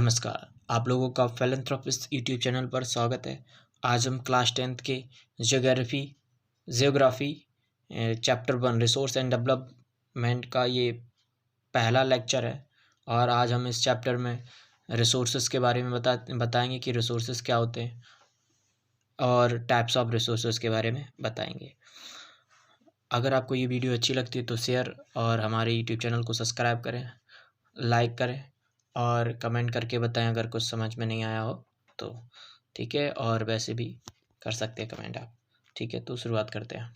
नमस्कार, आप लोगों का फिलैंथ्रोपिस्ट यूट्यूब चैनल पर स्वागत है। आज हम क्लास 10th के geography chapter 1 resource and development का ये पहला लेक्चर है और आज हम इस चैप्टर में रिसोर्सेज के बारे में बताएंगे कि रिसोर्सेज क्या होते हैं और टाइप्स ऑफ रिसोर्सेज के बारे में बताएंगे। अगर आपको ये वीडियो अच्छी लगती है तो शेयर और हमारे यूट्यूब चैनल को सब्सक्राइब करें, लाइक करें और कमेंट करके बताएं अगर कुछ समझ में नहीं आया हो तो। ठीक है, और वैसे भी कर सकते हैं कमेंट आप। ठीक है, तो शुरुआत करते हैं।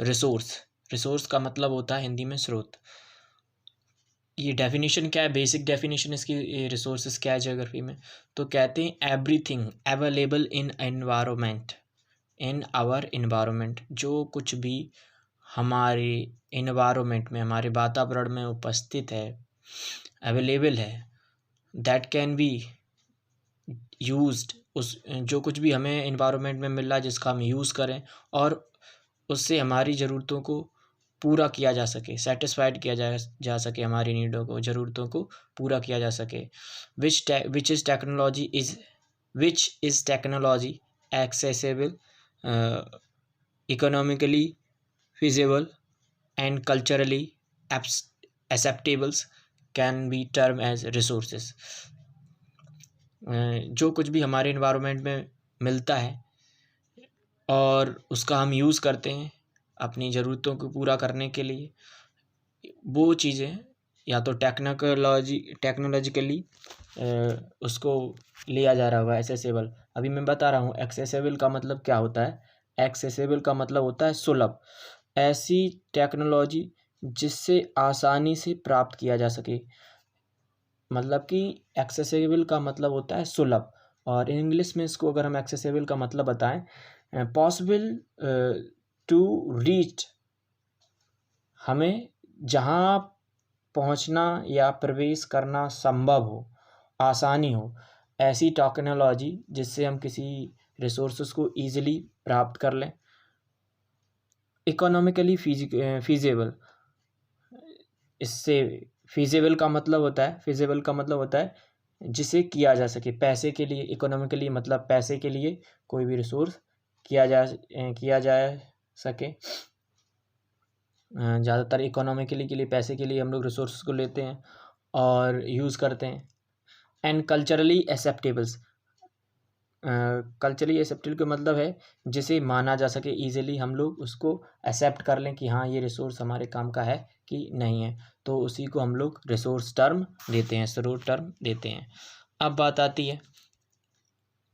रिसोर्स का मतलब होता है हिंदी में स्रोत। ये डेफिनेशन क्या है, बेसिक डेफिनेशन इसकी रिसोर्सेज क्या है ज्योग्राफी में, तो कहते हैं everything available in our environment. जो कुछ भी हमारे इन्वायरमेंट में, हमारे वातावरण में उपस्थित है, अवेलेबल है, दैट कैन बी यूज्ड। उस जो कुछ भी हमें इन्वायरमेंट में मिल रहा है जिसका हम यूज़ करें और उससे हमारी ज़रूरतों को पूरा किया जा सके, सेटिस्फाइड किया जा सके, हमारी नीडों को, ज़रूरतों को पूरा किया जा सके। Which is technology accessible, economically feasible and culturally acceptables can be termed as resources। जो कुछ भी हमारे इन्वायरमेंट में मिलता है और उसका हम यूज़ करते हैं अपनी ज़रूरतों को पूरा करने के लिए, वो चीज़ें या तो टेक्नोलॉजिकली उसको लिया जा रहा होगा एक्सेसिबल। अभी मैं बता रहा हूँ एक्सेसिबल का मतलब क्या होता है। एक्सेसिबल का मतलब होता है सुलभ, ऐसी टेक्नोलॉजी जिससे आसानी से प्राप्त किया जा सके। मतलब कि एक्सेसिबल का मतलब होता है सुलभ, और इंग्लिश में इसको अगर हम एक्सेसिबल का मतलब बताएं, पॉसिबल टू रीच, हमें जहाँ पहुँचना या प्रवेश करना संभव हो, आसानी हो, ऐसी टेक्नोलॉजी जिससे हम किसी रिसोर्सेज को ईजिली प्राप्त कर लें। इकोनॉमिकली फीजेबल, इससे फीजेबल का मतलब होता है जिसे किया जा सके, पैसे के लिए। इकोनॉमिकली मतलब पैसे के लिए कोई भी रिसोर्स किया जा सके। ज़्यादातर इकोनॉमिकली के लिए, पैसे के लिए हम लोग रिसोर्स को लेते हैं और यूज़ करते हैं। एंड कल्चरली एक्सेप्टेबल्स, कल्चरली एक्सेप्टेबल का मतलब है जिसे माना जा सके, ईजिली हम लोग उसको एक्सेप्ट कर लें कि हाँ ये रिसोर्स हमारे काम का है कि नहीं है, तो उसी को हम लोग रिसोर्स टर्म देते हैं, स्रोत टर्म देते हैं। अब बात आती है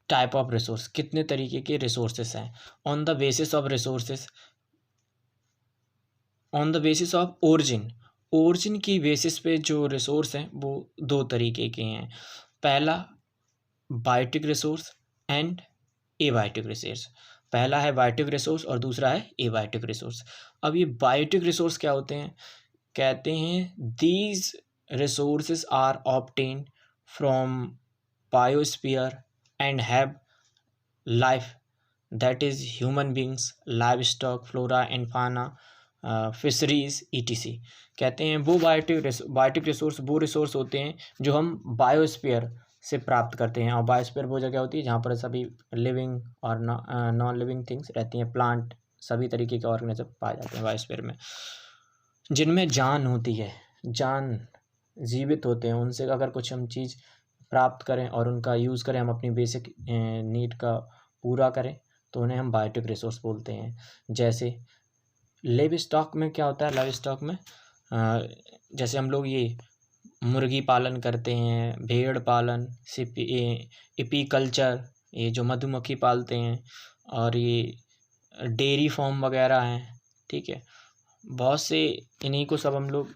टाइप ऑफ रिसोर्स, कितने तरीके के रिसोर्सेस हैं। On the basis of origin की बेसिस पे जो रिसोर्स हैं वो दो तरीके के हैं। पहला biotic resource and abiotic resource. पहला है बायोटिक रिसोर्स और दूसरा है एबायोटिक रिसोर्स। अब ये बायोटिक रिसोर्स क्या होते हैं, कहते हैं these resources are obtained from biosphere and have life, that is human beings, live stock, flora and fauna, fisheries ETC। कहते हैं वो बायोटिक रिसोर्स वो रिसोर्स होते हैं जो हम बायोस्फीयर से प्राप्त करते हैं। और बायोस्फीयर वो जगह होती है जहाँ पर सभी लिविंग और नॉन लिविंग थिंग्स रहती हैं, प्लांट, सभी तरीके के ऑर्गेनिज्म पाए जाते हैं बायोस्फीयर में, जिनमें जान होती है, जान जीवित होते हैं। उनसे अगर कुछ हम चीज़ प्राप्त करें और उनका यूज़ करें, हम अपनी बेसिक नीड का पूरा करें, तो उन्हें हम बायोटिक रिसोर्स बोलते हैं। जैसे लाइव स्टॉक में क्या होता है, लाइव स्टॉक में जैसे हम लोग ये मुर्गी पालन करते हैं, भेड़ पालन, एपीकल्चर, ये जो मधुमक्खी पालते हैं, और ये डेयरी फार्म वगैरह हैं। ठीक है, बहुत से इन्हीं को सब हम लोग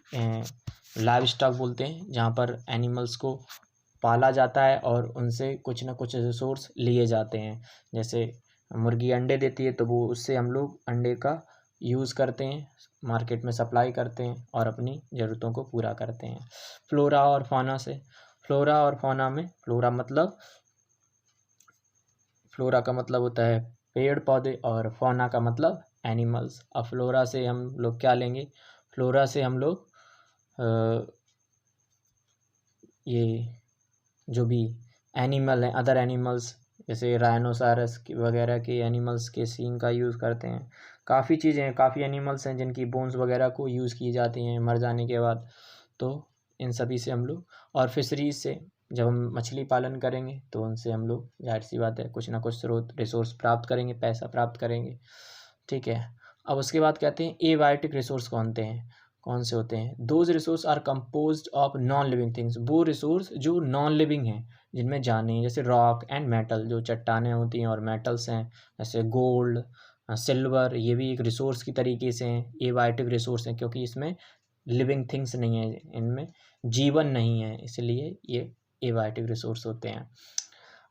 लाइव स्टॉक बोलते हैं, जहाँ पर एनिमल्स को पाला जाता है और उनसे कुछ ना कुछ रिसोर्स लिए जाते हैं। जैसे मुर्गी अंडे देती है तो वो उससे हम लोग अंडे का यूज़ करते हैं, मार्केट में सप्लाई करते हैं और अपनी ज़रूरतों को पूरा करते हैं। फ्लोरा और फौना में फ्लोरा का मतलब होता है पेड़ पौधे और फौना का मतलब एनिमल्स। अब फ्लोरा से हम लोग क्या लेंगे, फ्लोरा से हम लोग ये जो भी एनिमल हैं, अदर एनिमल्स जैसे राइनोसारस वगैरह के एनिमल्स के सींग का यूज़ करते हैं। काफ़ी चीज़ें हैं, काफ़ी एनिमल्स हैं जिनकी बोन्स वगैरह को यूज़ की जाती हैं मर जाने के बाद। तो इन सभी से हम लोग, और फिशरीज से जब हम मछली पालन करेंगे तो उनसे हम लोग जाहिर सी बात है कुछ ना कुछ स्रोत रिसोर्स प्राप्त करेंगे, पैसा प्राप्त करेंगे। ठीक है। अब उसके बाद कहते हैं एबायोटिक रिसोर्स कौन से होते हैं? Those resource are composed of non living things, वो रिसोर्स जो नॉन लिविंग हैं, जिनमें जान नहीं है, जैसे रॉक एंड मेटल, जो चट्टानें होती हैं और मेटल्स हैं, जैसे गोल्ड, सिल्वर, ये भी एक रिसोर्स की तरीके से हैं, एबायोटिक रिसोर्स हैं, क्योंकि इसमें लिविंग थिंग्स नहीं है, इनमें जीवन नहीं है, इसलिए ये एबायोटिक रिसोर्स होते हैं।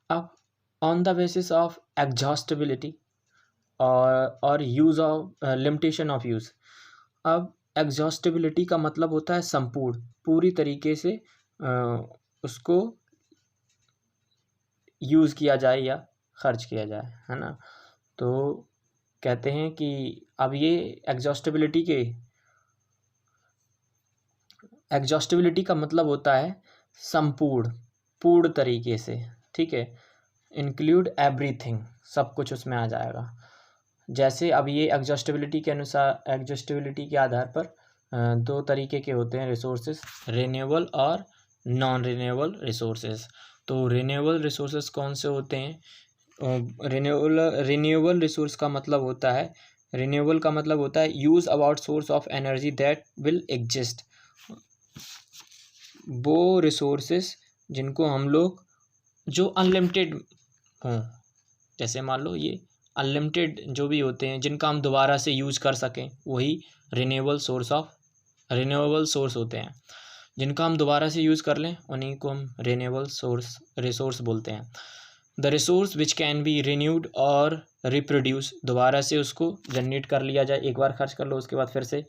अब on the basis of exhaustibility और use of limitation of use. अब एग्जॉस्टिबिलिटी का मतलब होता है संपूर्ण, पूरी तरीके से उसको यूज़ किया जाए या खर्च किया जाए, है ना। तो कहते हैं कि अब ये एग्जॉस्टिबिलिटी का मतलब होता है संपूर्ण, पूर्ण तरीके से, ठीक है। इंक्लूड एवरीथिंग, सब कुछ उसमें आ जाएगा। जैसे अब ये एग्जॉस्टिबिलिटी के आधार पर दो तरीके के होते हैं रिसोर्सेज, रिन्यूएबल और नॉन रिन्यूएबल रिसोर्सेज। तो रिन्यूएबल रिसोर्सेज कौन से होते हैं? रिन्यूएबल रिसोर्स का मतलब होता है, रिन्यूएबल का मतलब होता है use about source of energy that will exist. वो रिसोर्सेज जिनको हम लोग, जो अनलिमिटेड हों, जैसे मान लो ये अनलिमिटेड जो भी होते हैं जिनका हम दोबारा से यूज़ कर सकें, वही रिन्यूएबल सोर्स होते हैं। जिनका हम दोबारा से यूज़ कर लें उन्हीं को हम रिन्यूएबल रिसोर्स बोलते हैं। The resource which can be renewed और रिप्रोड्यूस, दोबारा से उसको जनरेट कर लिया जाए, एक बार खर्च कर लो उसके बाद फिर से,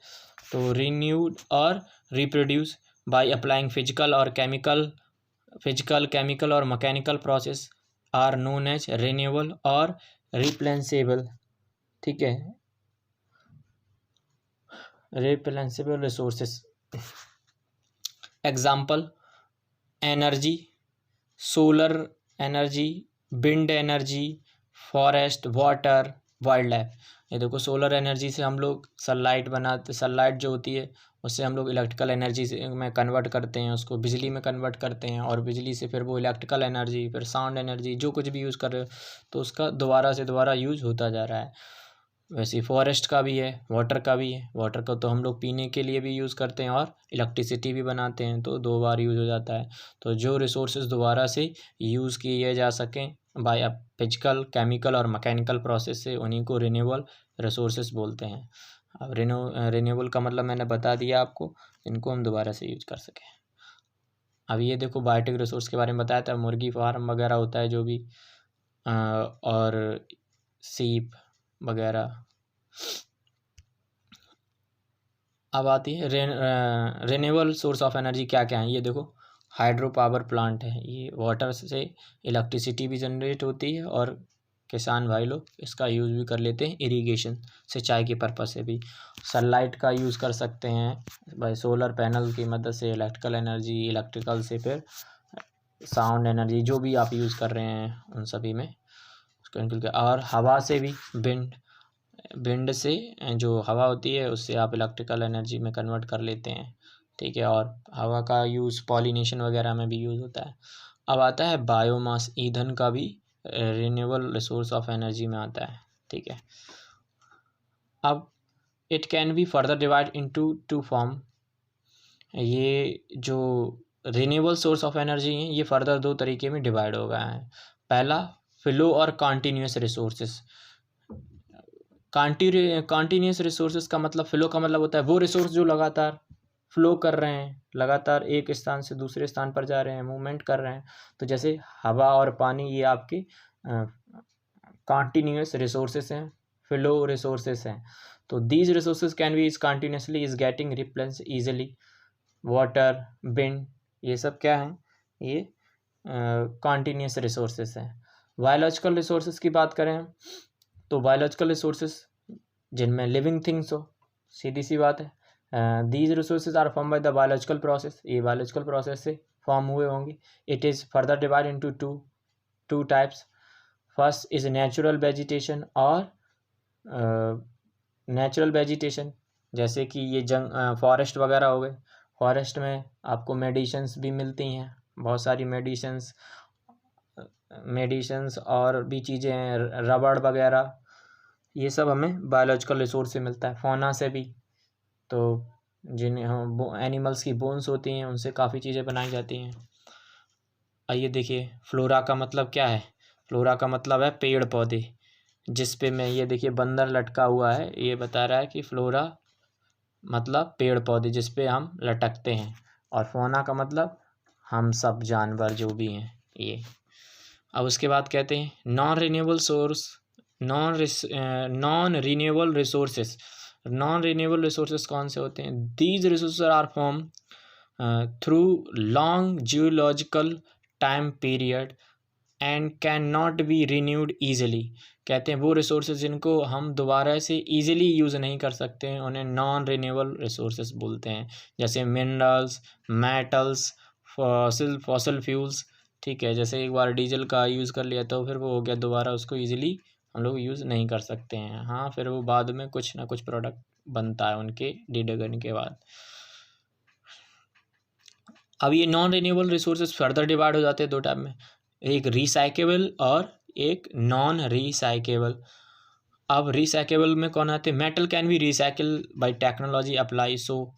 तो रिन्यूड और reproduce by applying physical chemical और mechanical process are known as renewable और रिप्लेसेबल। ठीक है, replaceable resources. Example energy, solar energy, wind energy, forest, water, wildlife. ये देखो सोलर एनर्जी से हम लोग सनलाइट जो होती है उससे हम लोग इलेक्ट्रिकल एनर्जी में कन्वर्ट करते हैं, उसको बिजली में कन्वर्ट करते हैं, और बिजली से फिर वो इलेक्ट्रिकल एनर्जी, फिर साउंड एनर्जी, जो कुछ भी यूज़ कर रहे हो तो उसका दोबारा से दोबारा यूज़ होता जा रहा है। वैसे फॉरेस्ट का भी है, वाटर का भी है। वाटर का तो हम लोग पीने के लिए भी यूज़ करते हैं और इलेक्ट्रिसिटी भी बनाते हैं, तो दो बार यूज़ हो जाता है। तो जो रिसोर्सेज दोबारा से यूज़ किए जा सकें बाय फिजिकल, केमिकल और मैकेनिकल प्रोसेस से, उन्हीं को रिन्यूएबल रिसोर्सेज बोलते हैं। अब रिन्यूएबल का मतलब मैंने बता दिया आपको, इनको हम दोबारा से यूज कर सकें। अब ये देखो बायोटिक रिसोर्स के बारे में बताया था, मुर्गी फार्म वगैरह होता है जो भी, और सीप वगैरह। अब आती है रिन्यूएबल सोर्स ऑफ एनर्जी क्या क्या है। ये देखो हाइड्रो पावर प्लांट है, ये वाटर से इलेक्ट्रिसिटी भी जनरेट होती है और किसान भाई लोग इसका यूज़ भी कर लेते हैं इरिगेशन, सिंचाई के पर्पज़ से भी। सनलाइट का यूज़ कर सकते हैं भाई, सोलर पैनल की मदद से इलेक्ट्रिकल एनर्जी, इलेक्ट्रिकल से फिर साउंड एनर्जी, जो भी आप यूज़ कर रहे हैं उन सभी में उसको निकल के। और हवा से भी, विंड से जो हवा होती है उससे आप इलेक्ट्रिकल एनर्जी में कन्वर्ट कर लेते हैं। ठीक है, और हवा का यूज़ पॉलिनेशन वगैरह में भी यूज़ होता है। अब आता है बायोमास, ईंधन का भी रिन्यूएबल रिसोर्स ऑफ एनर्जी में आता है। ठीक है, अब it can be further divide into to form. ये जो रिन्यूएबल सोर्स ऑफ एनर्जी हैं ये फर्दर दो तरीके में डिवाइड हो गया है। पहला फ्लो और कॉन्टीन्यूस रिसोर्सेस। कॉन्टीन्यूस रिसोर्सेज का मतलब, फ्लो का मतलब होता है वो रिसोर्स जो लगातार फ्लो कर रहे हैं, लगातार एक स्थान से दूसरे स्थान पर जा रहे हैं, मूवमेंट कर रहे हैं। तो जैसे हवा और पानी ये आपके कॉन्टीन्यूस रिसोर्सेज हैं, फ्लो रिसोर्सेज हैं। तो these resources can be is continuously is getting replace easily. Water, wind, ये सब क्या है, ये कॉन्टीन्यूस रिसोर्सेज हैं। बायोलॉजिकल रिसोर्सेज की बात करें तो बायोलॉजिकल रिसोर्सेज जिनमें लिविंग थिंग्स हो, सीधी सी बात है, these resources are form by the biological process, ये बायोलॉजिकल प्रोसेस से फॉर्म हुए होंगे. It is further divide into two types. First is natural vegetation और नेचुरल वेजिटेशन, जैसे कि ये फॉरेस्ट वगैरह हो गए. फॉरेस्ट में आपको मेडिसिन्स भी मिलती हैं, बहुत सारी मेडिसिन्स और भी चीज़ें हैं, रबड़ वगैरह, ये सब हमें बायोलॉजिकल रिसोर्स से मिलता है. फौना से भी, तो जिन एनिमल्स की बोन्स होती हैं उनसे काफ़ी चीज़ें बनाई जाती हैं. आइए देखिए, फ्लोरा का मतलब क्या है. फ्लोरा का मतलब है पेड़ पौधे, जिस पे मैं ये देखिए बंदर लटका हुआ है, ये बता रहा है कि फ्लोरा मतलब पेड़ पौधे जिस पे हम लटकते हैं. और फौना का मतलब हम सब जानवर जो भी हैं ये. अब उसके बाद कहते हैं non renewable resources. Non renewable resources कौन से होते हैं. These resources are form through long geological time period and can not be renewed easily. कहते हैं वो रिसोर्सेज जिनको हम दोबारा से ईजिली यूज़ नहीं कर सकते हैं उन्हें नॉन रिन्यूएबल रिसोर्सेज बोलते हैं. जैसे मिनरल्स, मेटल्स, फॉसिल फ्यूल्स. ठीक है, जैसे एक बार डीजल का यूज़ कर लिया तो फिर वो हो गया, दोबारा उसको ईजिली हम लोग यूज़ नहीं कर सकते हैं. हाँ, फिर वो बाद में कुछ ना कुछ प्रोडक्ट बनता है उनके डिडगन के बाद. अब ये non renewable resources further divide हो जाते हैं दो टाइप में, एक रिसाइकेबल और एक नॉन रिसाइकेबल. अब रिसाइकेबल में कौन आते हैं. Metal can be recycle by technology apply, so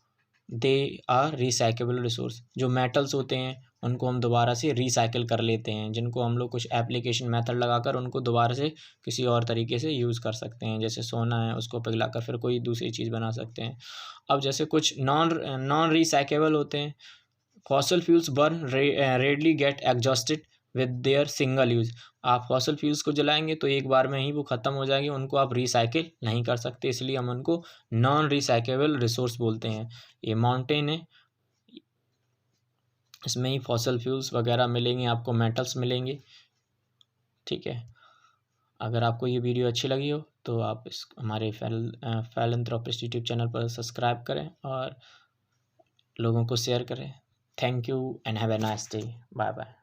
they are recyclable resource. जो मेटल्स होते हैं उनको हम दोबारा से रिसाइकिल कर लेते हैं, जिनको हम लोग कुछ एप्लीकेशन मेथड लगाकर उनको दोबारा से किसी और तरीके से यूज़ कर सकते हैं. जैसे सोना है, उसको पिघलाकर फिर कोई दूसरी चीज़ बना सकते हैं. अब जैसे कुछ नॉन रिसाइकेबल होते हैं. Fossil fuels burn readily get exhausted with their single use. आप फॉसल फ्यूल्स को जलाएंगे तो एक बार में ही वो ख़त्म हो जाएंगे, उनको आप रिसाइकिल नहीं कर सकते, इसलिए हम उनको नॉन रिसाइकेबल रिसोर्स बोलते हैं. ये माउंटेन है, इसमें ही फॉसल फ्यूल्स वगैरह मिलेंगे, आपको मेटल्स मिलेंगे. ठीक है, अगर आपको ये वीडियो अच्छी लगी हो तो आप इस हमारे फैलेंथ्रोपिस्ट यूट्यूब चैनल पर सब्सक्राइब करें और लोगों को शेयर करें. Thank you and have a nice day. Bye bye.